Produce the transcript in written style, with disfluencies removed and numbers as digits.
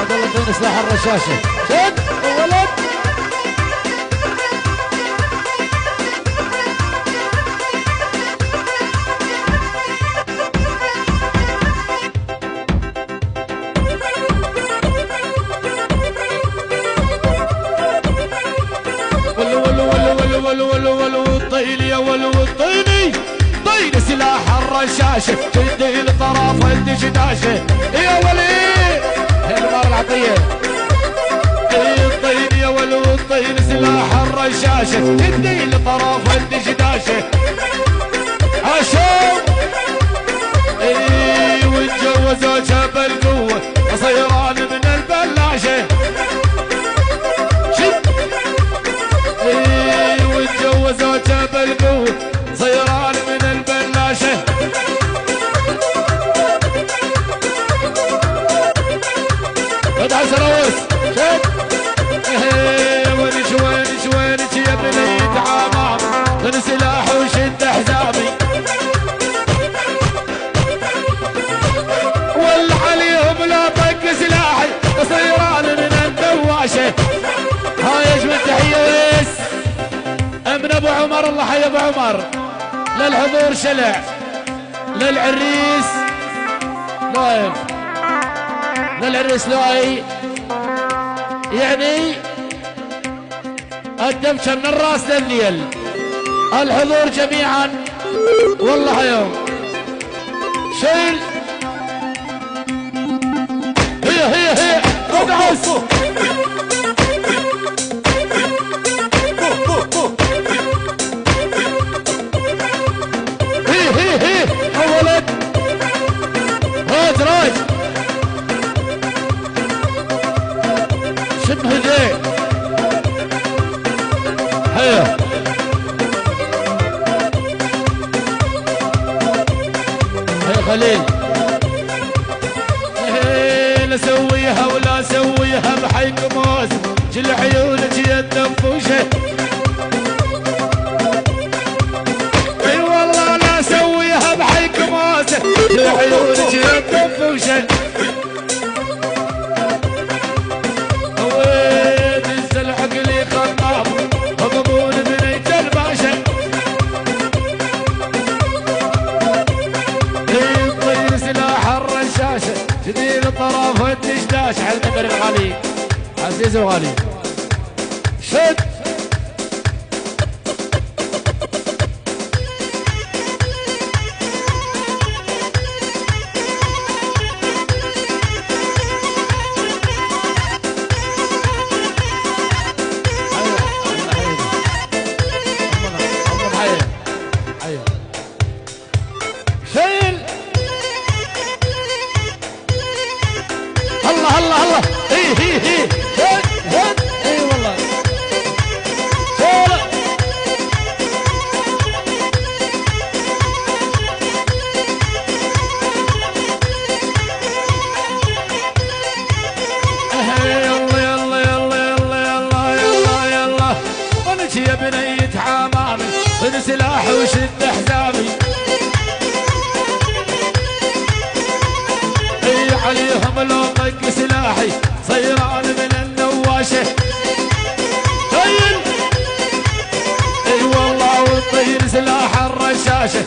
عبد الله الدين سلاح الرشاشه. شد ولد والطيني يا والطيني طيني سلاح الرشاشه جدي الطرف الدشداشه يا ولي المار العطيه. الطيني يا والطيني سلاح الرشاشه جدي الطرف الدشداشه عشان وتجوزوا جاب القوه صيران من البلاشه وتجوزوا جاب القوه صيران من البلاشه فتح سراوس شد وينش يا بنيت عمام خذ سلاح وشد حزامي ولع عليهم لا طق سلاحي صيران من الدواشه. هاي اجمل تحيه بس من ابو عمر. الله حي ابو عمر. للحضور شلع للعريس لايف للعريس لاي يعني الدبشه من الراس للذيل. الحضور جميعا والله حيهم شيل هي ادعس هي ولد راج شبه ذي هيا خليل لا سويها ولا سويها بحيك موز جل عيونك يا الدفوشه. اي والله لا سويها بحيك موز جل عيونك يا الدفوشه. وين نزل عقلي خطاب هضمون بنيت الباشا. طير سلاح الرشاشه جديد طرف الدشداش على المنبر الغالي عزيز وغالي شد الله هي هد اي والله شوله يلا ونجي يا بنية عمامي خذ سلاح وشد حزامي. عليهم لو طق سلاحي صيران من النواشه. طير اي والله وطير سلاح الرشاشه